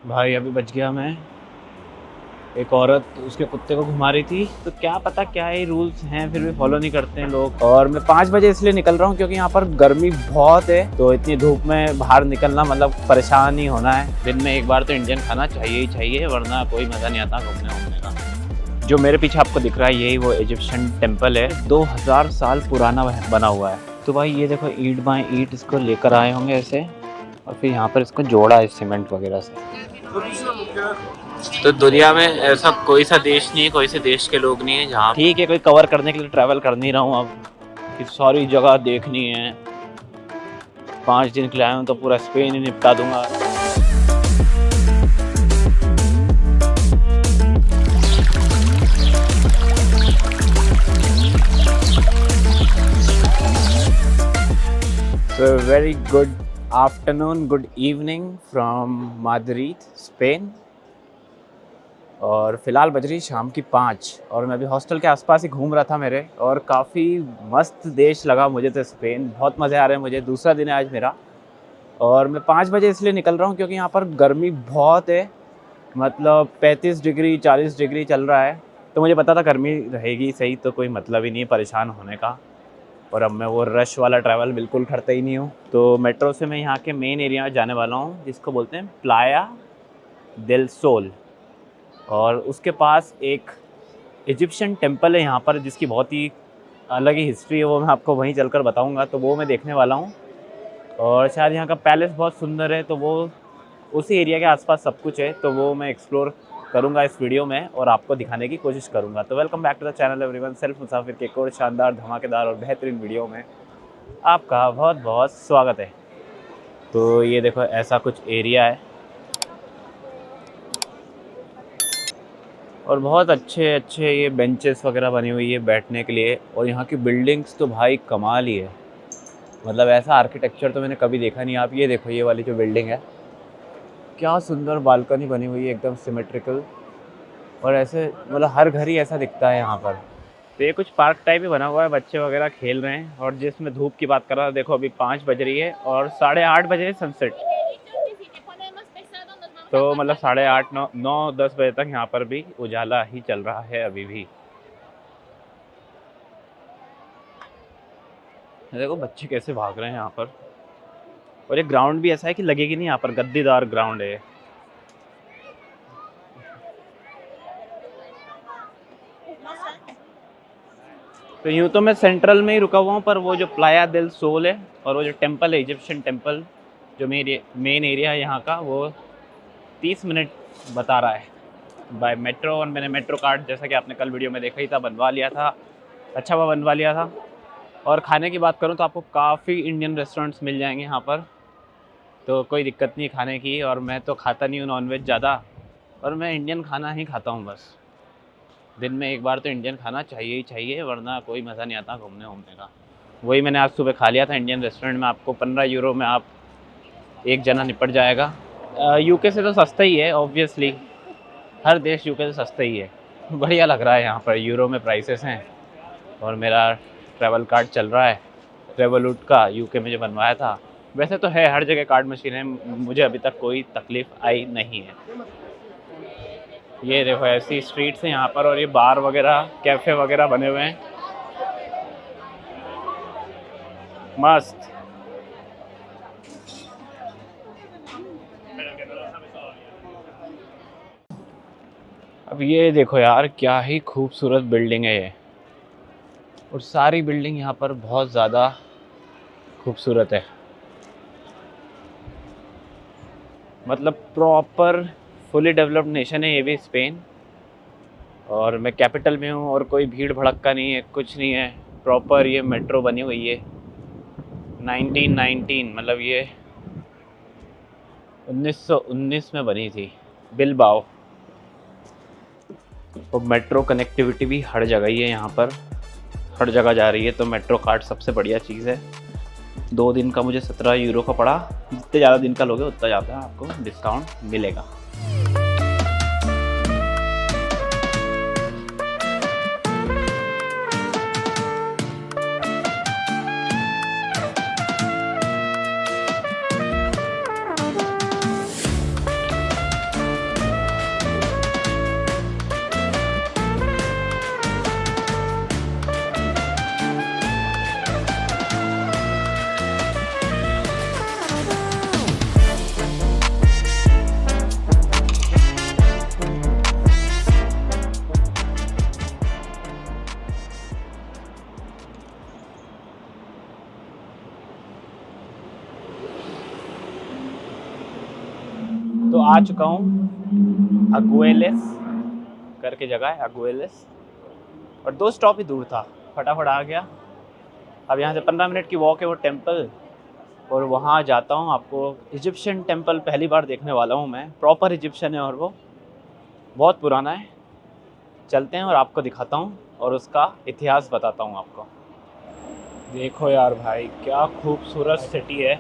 भाई अभी बच गया मैं। एक औरत उसके कुत्ते को घुमा रही थी, तो क्या पता क्या ही रूल्स हैं, फिर भी फॉलो नहीं करते हैं लोग। और मैं 5 बजे इसलिए निकल रहा हूँ क्योंकि यहाँ पर गर्मी बहुत है, तो इतनी धूप में बाहर निकलना मतलब परेशान ही होना है। दिन में एक बार तो इंडियन खाना चाहिए ही चाहिए, वरना कोई मज़ा नहीं आता घूमने वूमने का। जो मेरे पीछे आपको दिख रहा है यही वो इजिप्शियन टेम्पल है, 2000 साल पुराना बना हुआ है। तो भाई ये देखो ईंट बाय ईंट इसको लेकर आए होंगे ऐसे, और फिर यहाँ पर इसको जोड़ा है सीमेंट वगैरह से। तो दुनिया में ऐसा कोई सा देश नहीं है, कोई से देश के लोग नहीं है जहाँ ठीक है कोई कवर करने के लिए ट्रैवल कर नहीं रहा हूँ अब कि सारी जगह देखनी है। 5 दिन के लिए आया हूँ तो पूरा स्पेन ही निपटा दूंगा। So very good afternoon, good evening from Madrid, Spain. और फिलहाल बज रही शाम की 5 और मैं अभी हॉस्टल के आसपास ही घूम रहा था मेरे, और काफ़ी मस्त देश लगा मुझे तो स्पेन। बहुत मज़े आ रहे हैं मुझे, दूसरा दिन है आज मेरा। और मैं 5 बजे इसलिए निकल रहा हूँ क्योंकि यहाँ पर गर्मी बहुत है, मतलब 35 डिग्री 40 डिग्री चल रहा है। तो मुझे पता था गर्मी रहेगी सही, तो कोई मतलब ही नहीं है परेशान होने का। और अब मैं वो रश वाला ट्रैवल बिल्कुल करता ही नहीं हूँ। तो मेट्रो से मैं यहाँ के मेन एरिया में जाने वाला हूँ जिसको बोलते हैं प्लाया देल सोल। और उसके पास एक इजिप्शियन टेम्पल है यहाँ पर जिसकी बहुत ही अलग ही हिस्ट्री है, वो मैं आपको वहीं चलकर बताऊँगा। तो वो मैं देखने वाला हूँ। और शायद यहाँ का पैलेस बहुत सुंदर है, तो वो उसी एरिया के आसपास सब कुछ है, तो वो मैं एक्सप्लोर करूँगा इस वीडियो में और आपको दिखाने की कोशिश करूँगा। तो welcome back to the channel everyone, self Musafir के एक और शानदार धमाकेदार और बेहतरीन वीडियो में आपका बहुत बहुत स्वागत है। तो ये देखो ऐसा कुछ एरिया है और बहुत अच्छे अच्छे ये बेंचेस वगैरह बनी हुई है बैठने के लिए। और यहाँ की बिल्डिंग्स तो भाई कमाल ही है, मतलब ऐसा आर्किटेक्चर तो मैंने कभी देखा नहीं। आप ये देखो ये वाली जो बिल्डिंग है, क्या सुंदर बालकनी बनी हुई है एकदम सिमेट्रिकल। और ऐसे मतलब हर घर ही ऐसा दिखता है यहाँ पर। तो ये कुछ पार्क टाइप ही बना हुआ है, बच्चे वगैरह खेल रहे हैं। और जिसमें धूप की बात कर रहा था, देखो अभी 5 बज रही है और 8:30 बजे सनसेट। तो मतलब 8:30 9 10 बजे तक यहाँ पर भी उजाला ही चल रहा है अभी भी। देखो बच्चे कैसे भाग रहे हैं यहाँ पर। और ये ग्राउंड भी ऐसा है कि लगेगी नहीं, यहाँ पर गद्दीदार ग्राउंड है। तो यूँ तो मैं सेंट्रल में ही रुका हुआ हूँ, पर वो जो प्लाया देल सोल है और वो जो टेम्पल है इजिप्शियन टेम्पल, जो मेन एरिया है यहाँ का, वो 30 मिनट बता रहा है बाय मेट्रो। और मैंने मेट्रो कार्ड जैसा कि आपने कल वीडियो में देखा ही था बनवा लिया था, अच्छा हुआ बनवा लिया था। और खाने की बात करूँ तो आपको काफ़ी इंडियन रेस्टोरेंट्स मिल जाएंगे यहाँ पर, तो कोई दिक्कत नहीं खाने की। और मैं तो खाता नहीं हूँ नॉनवेज ज़्यादा, और मैं इंडियन खाना ही खाता हूँ बस। दिन में एक बार तो इंडियन खाना चाहिए ही चाहिए, वरना कोई मज़ा नहीं आता घूमने वूमने का। वही मैंने आज सुबह खा लिया था इंडियन रेस्टोरेंट में। आपको 15 यूरो में आप एक जना निपट जाएगा। यूके से तो सस्ता ही है ऑब्वियसली, हर देश यूके से सस्ता ही है। बढ़िया लग रहा है यहाँ पर, यूरो में प्राइसेस हैं। और मेरा ट्रैवल कार्ड चल रहा है रेवोलूट का, यूके में जो बनवाया था। वैसे तो है हर जगह कार्ड मशीन है, मुझे अभी तक कोई तकलीफ़ आई नहीं है। ये देखो ऐसी स्ट्रीट्स हैं यहाँ पर, और ये बार वगैरह कैफ़े वगैरह बने हुए हैं मस्त। अब ये देखो यार क्या ही खूबसूरत बिल्डिंग है ये, और सारी बिल्डिंग यहाँ पर बहुत ज़्यादा खूबसूरत है, मतलब प्रॉपर फुली डेवलप्ड नेशन है ये भी स्पेन। और मैं कैपिटल में हूँ और कोई भीड़ भड़क्का नहीं है, कुछ नहीं है। प्रॉपर ये मेट्रो बनी हुई है 1919, मतलब ये 1919 में बनी थी, बिलबाओ। और मेट्रो कनेक्टिविटी भी हर जगह ही है यहाँ पर, हर जगह जा रही है। तो मेट्रो कार्ड सबसे बढ़िया चीज़ है। 2 दिन का मुझे 17 यूरो का पड़ा। जितने ज़्यादा दिन का लोगे उतना ज़्यादा आपको डिस्काउंट मिलेगा। आ चुका हूँ अगुएलेस करके जगह है, अगुएलेस, और 2 स्टॉप ही दूर था, फटाफट आ गया। अब यहाँ से 15 मिनट की वॉक है वो टेंपल, और वहाँ जाता हूँ। आपको इजिप्शियन टेंपल पहली बार देखने वाला हूँ मैं, प्रॉपर इजिप्शियन है और वो बहुत पुराना है। चलते हैं और आपको दिखाता हूँ और उसका इतिहास बताता हूँ आपको। देखो यार भाई, क्या खूबसूरत सिटी है,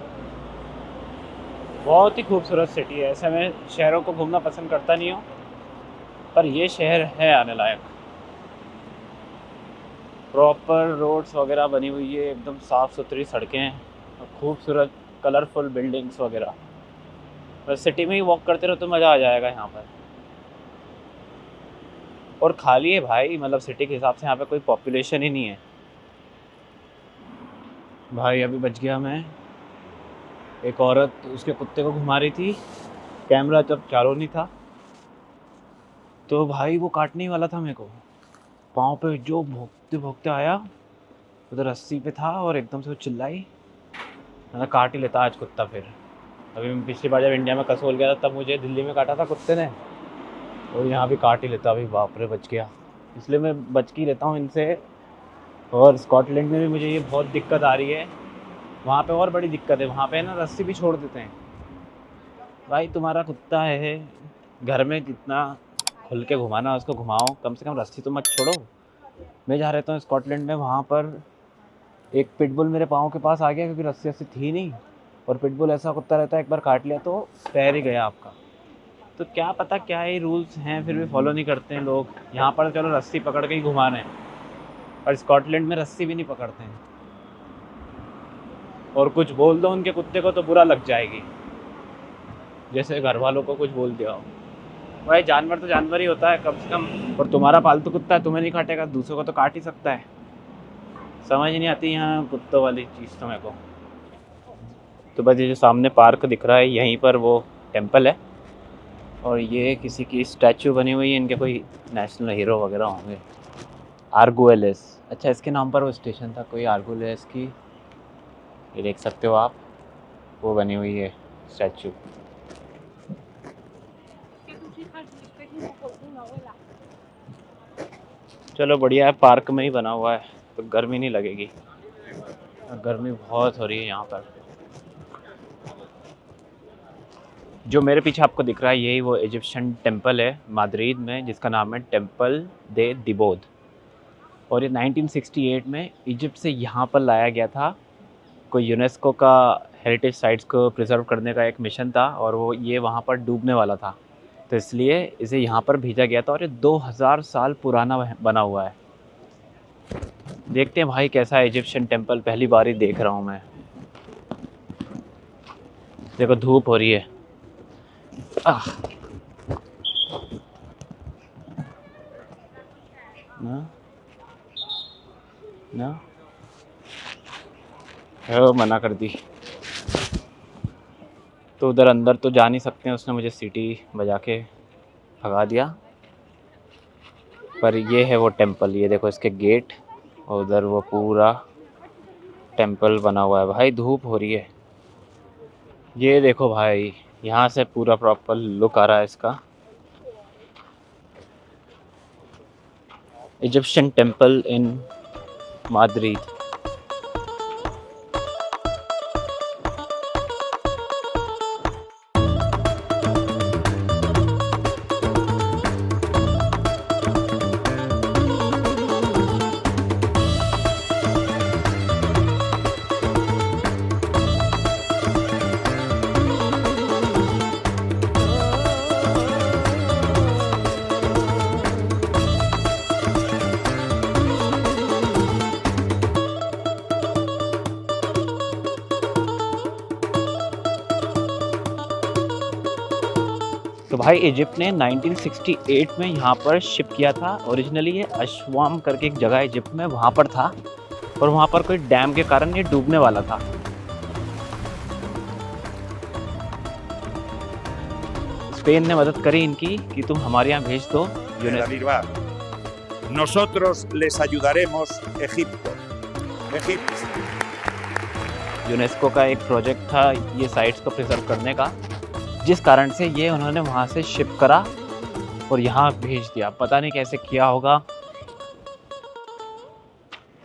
बहुत ही खूबसूरत सिटी है। ऐसे मैं शहरों को घूमना पसंद करता नहीं हूँ, पर ये शहर है आने लायक। प्रॉपर रोड्स वगैरह बनी हुई है, एकदम साफ़ सुथरी सड़कें, खूबसूरत कलरफुल बिल्डिंग्स वगैरह। बस सिटी में ही वॉक करते रहो तो मज़ा आ जाएगा यहाँ पर। और खाली है भाई, मतलब सिटी के हिसाब से यहाँ पे कोई पॉपुलेशन ही नहीं है भाई। अभी बच गया मैं। एक औरत उसके कुत्ते को घुमा रही थी, कैमरा जब चालू नहीं था, तो भाई वो काटने ही वाला था मेरे को। पाँव पे जो भोंकते भोंकते आया, उधर रस्सी पे था और एकदम से वो चिल्लाई। मैंने काट ही लेता आज कुत्ता फिर। अभी मैं पिछली बार जब इंडिया में कसोल गया था तब मुझे दिल्ली में काटा था कुत्ते ने, और यहाँ भी काट ही लेता। अभी बाप रे बच गया, इसलिए मैं बच के लेता हूँ इनसे। और स्कॉटलैंड में भी मुझे ये बहुत दिक्कत आ रही है। वहाँ पे और बड़ी दिक्कत है, वहाँ पे ना रस्सी भी छोड़ देते हैं। भाई तुम्हारा कुत्ता है, घर में जितना खुल के घुमाना उसको घुमाओ, कम से कम रस्सी तो मत छोड़ो। मैं जहाँ रहता हूँ स्कॉटलैंड में, वहाँ पर एक पिटबुल मेरे पाँव के पास आ गया क्योंकि रस्सी रस्सी थी नहीं। और पिटबुल ऐसा कुत्ता रहता है, एक बार काट लिया तो पैर ही गया आपका। तो क्या पता क्या ही रूल्स हैं, फिर भी फॉलो नहीं करते हैं लोग। यहाँ पर चलो रस्सी पकड़ के ही घुमा रहे हैं, और स्कॉटलैंड में रस्सी भी नहीं पकड़ते हैं। और कुछ बोल दो उनके कुत्ते को तो बुरा लग जाएगी, जैसे घर वालों को कुछ बोल दिया हो। भाई जानवर तो जानवर ही होता है कम से कम। और तुम्हारा पालतू कुत्ता है, तुम्हें नहीं काटेगा, दूसरों को तो काट ही सकता है। समझ नहीं आती यहाँ कुत्तों वाली चीज़ तो मेरे को। तो बस ये जो सामने पार्क दिख रहा है, यहीं पर वो टेंपल है, और ये किसी की स्टैचू बनी हुई है, इनके कोई नेशनल हीरो वगैरह होंगे। आर्गुएलेस, अच्छा इसके नाम पर वो स्टेशन था कोई, आर्गुएलेस की। ये देख सकते हो आप, वो बनी हुई है स्टैचू। चलो बढ़िया है, पार्क में ही बना हुआ है तो गर्मी नहीं लगेगी। गर्मी बहुत हो रही है यहाँ पर। जो मेरे पीछे आपको दिख रहा है यही वो इजिप्शियन टेंपल है माद्रिद में, जिसका नाम है टेंपल दे दिबोद। और ये 1968 में इजिप्ट से यहाँ पर लाया गया था। कोई यूनेस्को का हेरिटेज साइट्स को प्रिजर्व करने का एक मिशन था, और वो ये वहाँ पर डूबने वाला था, तो इसलिए इसे यहाँ पर भेजा गया था। और ये 2000 साल पुराना बना हुआ है। देखते हैं भाई कैसा है इजिप्शियन टेंपल, पहली बार ही देख रहा हूँ मैं। देखो धूप हो रही है। ना ना मना कर दी, तो उधर अंदर तो जा नहीं सकते हैं, उसने मुझे सीटी बजा के भगा दिया। पर ये है वो टेंपल, ये देखो इसके गेट, और उधर वो पूरा टेंपल बना हुआ है। भाई धूप हो रही है, ये देखो भाई, यहाँ से पूरा प्रॉपर लुक आ रहा है इसका। इजिप्शियन टेंपल इन माद्रिद। तो भाई इजिप्ट ने 1968 में यहाँ पर शिप किया था। ओरिजिनली ये अशवाम करके एक जगह इजिप्ट में, वहाँ पर था, और वहाँ पर कोई डैम के कारण ये डूबने वाला था। स्पेन ने मदद करी इनकी कि तुम हमारे यहाँ भेज दो। Nosotros les ayudaremos Egipto. UNESCO का एक प्रोजेक्ट था ये साइट्स को प्रिजर्व करने का, जिस कारण से ये उन्होंने वहाँ से शिप करा और यहाँ भेज दिया। पता नहीं कैसे किया होगा।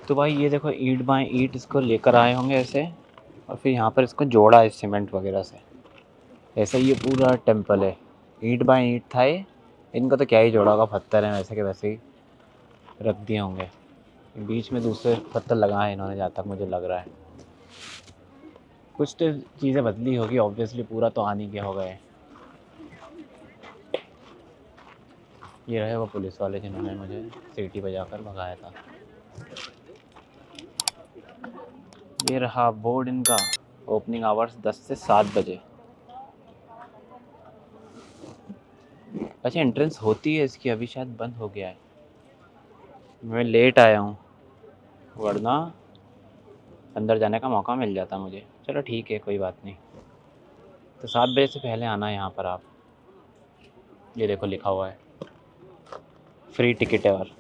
तो भाई ये देखो ईंट बाय ईंट इसको लेकर आए होंगे ऐसे, और फिर यहाँ पर इसको जोड़ा है सीमेंट वगैरह से। ऐसे ये पूरा टेम्पल है, ईंट बाय ईंट था ये। इनका तो क्या ही जोड़ा होगा, पत्थर हैं वैसे के वैसे ही रख दिए होंगे। बीच में दूसरे पत्थर लगाए इन्होंने, जहाँ तक मुझे लग रहा है। कुछ तो चीज़ें बदली होगी ऑब्वियसली, पूरा तो आ नहीं गया होगा ये। ये रहे वो पुलिस वाले जिन्होंने मुझे सीटी बजाकर भगाया था। ये रहा बोर्ड इनका, ओपनिंग आवर्स 10 से 7 बजे। अच्छा एंट्रेंस होती है इसकी, अभी शायद बंद हो गया है। मैं लेट आया हूँ, वरना अंदर जाने का मौका मिल जाता मुझे। चलो ठीक है, कोई बात नहीं। तो 7 बजे से पहले आना है यहाँ पर आप। ये देखो लिखा हुआ है फ्री टिकट है। और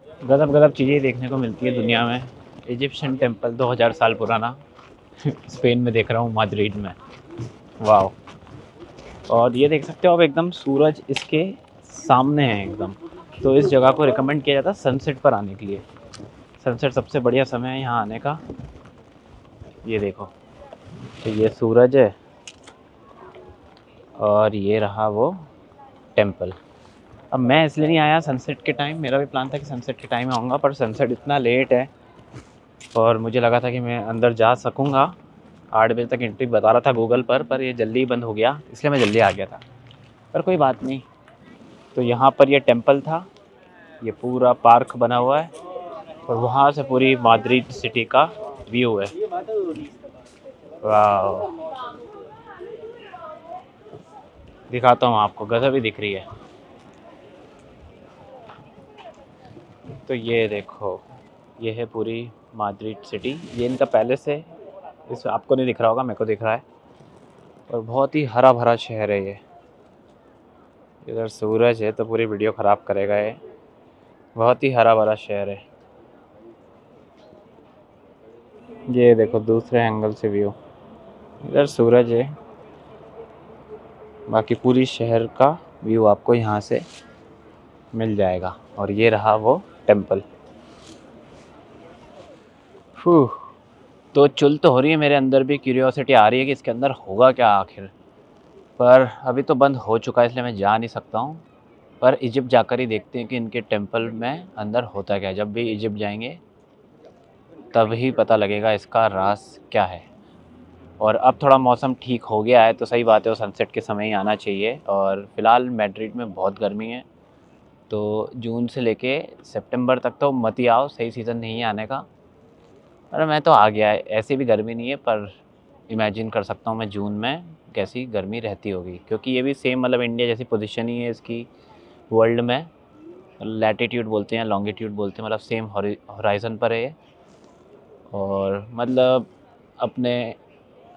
गजब गजब चीज़ें देखने को मिलती है दुनिया में। इजिप्शियन टेम्पल 2000 साल पुराना स्पेन में देख रहा हूँ, माद्रिद में। वाह। और ये देख सकते हो आप, एकदम सूरज इसके सामने है एकदम। तो इस जगह को रिकमेंड किया जाता है सनसेट पर आने के लिए। सनसेट सबसे बढ़िया समय है यहाँ आने का। ये देखो, तो ये सूरज है और ये रहा वो टेम्पल। अब मैं इसलिए नहीं आया सनसेट के टाइम, मेरा भी प्लान था कि सनसेट के टाइम आऊँगा, पर सनसेट इतना लेट है और मुझे लगा था कि मैं अंदर जा सकूँगा। 8 बजे तक एंट्री बता रहा था गूगल पर ये जल्दी ही बंद हो गया, इसलिए मैं जल्दी आ गया था। पर कोई बात नहीं। तो यहाँ पर ये टेम्पल था, ये पूरा पार्क बना हुआ है और वहाँ से पूरी माद्रिद सिटी का व्यू है। वाह, दिखाता हूँ आपको, गजब ही दिख रही है। तो ये देखो, ये है पूरी माद्रिद सिटी। ये इनका पैलेस है, इस आपको नहीं दिख रहा होगा, मेरे को दिख रहा है। और बहुत ही हरा भरा शहर है ये। इधर सूरज है तो पूरी वीडियो ख़राब करेगा ये। बहुत ही हरा भरा शहर है। ये देखो दूसरे एंगल से व्यू, इधर सूरज है, बाकी पूरी शहर का व्यू आपको यहाँ से मिल जाएगा। और ये रहा वो टेम्पल। तो चुल तो हो रही है मेरे अंदर भी, क्यूरियोसिटी आ रही है कि इसके अंदर होगा क्या आखिर। पर अभी तो बंद हो चुका है इसलिए मैं जा नहीं सकता हूँ। पर इजिप्ट जाकर ही देखते हैं कि इनके टेम्पल में अंदर होता क्या है। जब भी इजिप्ट जाएंगे तब ही पता लगेगा इसका राज क्या है। और अब थोड़ा मौसम ठीक हो गया है तो सही बात है, वो सनसेट के समय ही आना चाहिए। और फ़िलहाल मैड्रिड में बहुत गर्मी है, तो जून से लेके सितंबर तक तो मत ही आओ, सही सीज़न नहीं है आने का। अरे मैं तो आ गया है, ऐसे भी गर्मी नहीं है, पर इमेजिन कर सकता हूँ मैं जून में कैसी गर्मी रहती होगी। क्योंकि ये भी सेम मतलब इंडिया जैसी पोजीशन ही है इसकी वर्ल्ड में। लैटिट्यूड बोलते हैं, लॉन्गिट्यूड बोलते हैं, मतलब सेम हॉराइज़न पर है ये। और मतलब अपने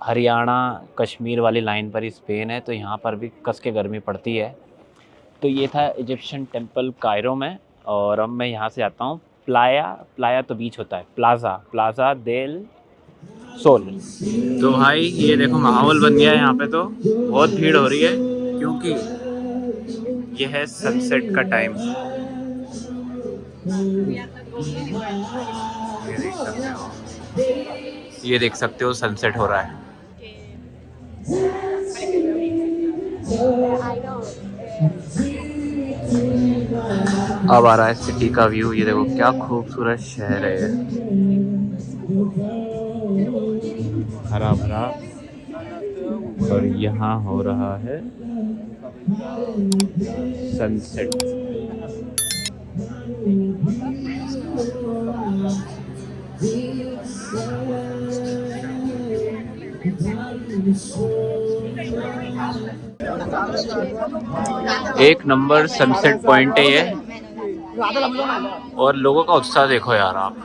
हरियाणा कश्मीर वाली लाइन पर ही स्पेन है, तो यहाँ पर भी कस के गर्मी पड़ती है। तो ये था इजिप्शियन टेम्पल कायरो में। और अब मैं यहाँ से जाता हूँ प्लाया तो बीच होता है, प्लाज़ा देल सोल। तो भाई ये देखो माहौल बन गया है यहाँ पे, तो बहुत भीड़ हो रही है क्योंकि ये है सनसेट का टाइम। ये देख सकते हो सनसेट हो रहा है। अब आ रहा है सिटी का व्यू। ये देखो क्या खूबसूरत शहर है ये, हरा भरा। और यहाँ हो रहा है सनसेट। एक नंबर सनसेट पॉइंट है ये। और लोगों का उत्साह देखो यार आप।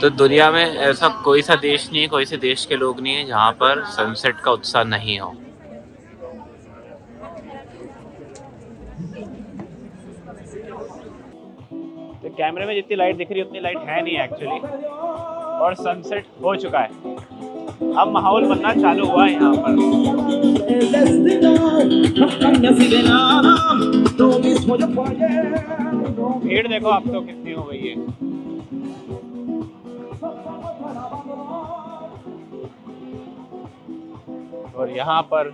तो दुनिया में ऐसा कोई सा देश नहीं है, कोई से देश के लोग नहीं है जहाँ पर सनसेट का उत्साह नहीं हो। तो कैमरे में जितनी लाइट दिख रही है उतनी लाइट है नहीं एक्चुअली। और सनसेट हो चुका है। अब माहौल बनना चालू हुआ है यहाँ पर। भीड़ देखो आप तो कितनी हो गई है। और यहाँ पर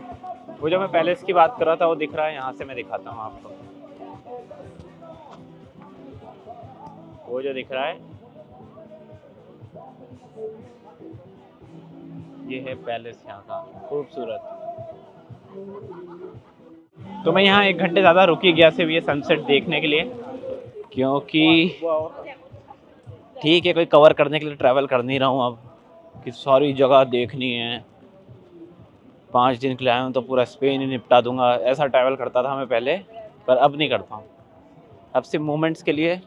वो जो मैं पैलेस की बात कर रहा था वो दिख रहा है, यहाँ से मैं दिखाता हूँ आपको। वो जो दिख रहा है ये है पैलेस यहाँ का, खूबसूरत। तो मैं यहाँ 1 घंटे ज़्यादा रुकी गया सिर्फ ये सनसेट देखने के लिए, क्योंकि ठीक है कोई कवर करने के लिए ट्रैवल कर नहीं रहा हूँ अब, कि सारी जगह देखनी है। 5 दिन के लिए आया हूँ तो पूरा स्पेन ही निपटा दूंगा, ऐसा ट्रैवल करता था मैं पहले, पर अब नहीं करता हूँ। अब सिर्फ मोमेंट्स के लिए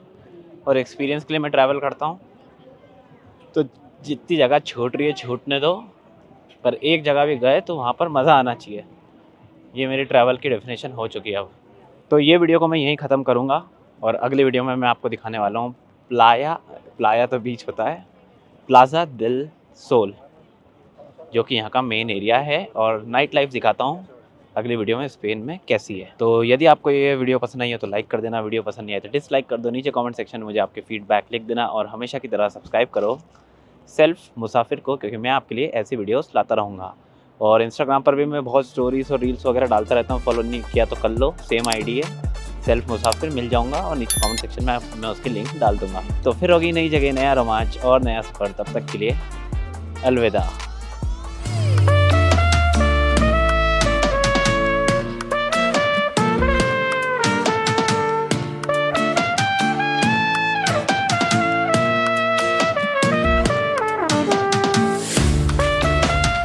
और एक्सपीरियंस के लिए मैं ट्रैवल करता हूँ। तो जितनी जगह छूट रही है छूटने दो, पर एक जगह भी गए तो वहाँ पर मज़ा आना चाहिए। ये मेरी ट्रैवल की डेफिनेशन हो चुकी है अब। तो ये वीडियो को मैं यहीं ख़त्म करूँगा और अगले वीडियो में मैं आपको दिखाने वाला हूँ प्लाया तो बीच होता है, प्लाजा दिल सोल, जो कि यहाँ का मेन एरिया है, और नाइट लाइफ दिखाता हूँ अगली वीडियो में स्पेन में कैसी है। तो यदि आपको ये वीडियो पसंद आई है तो लाइक कर देना, वीडियो पसंद नहीं आए तो डिसलाइक कर दो। नीचे कमेंट सेक्शन में मुझे आपके फीडबैक लिख देना, और हमेशा की तरह सब्सक्राइब करो सेल्फ मुसाफिर को, क्योंकि मैं आपके लिए ऐसी वीडियोस लाता रहूँगा। और इंस्टाग्राम पर भी मैं बहुत स्टोरीज और रील्स वगैरह डालता रहता हूँ, फॉलो नहीं किया तो कर लो, सेम आईडी है सेल्फ मुसाफिर, मिल जाऊँगा, और नीचे कमेंट सेक्शन में मैं उसकी लिंक डाल दूँगा। तो फिर होगी नई जगह, नया रोमांच और नया सफ़र। तब तक के लिए अलविदा।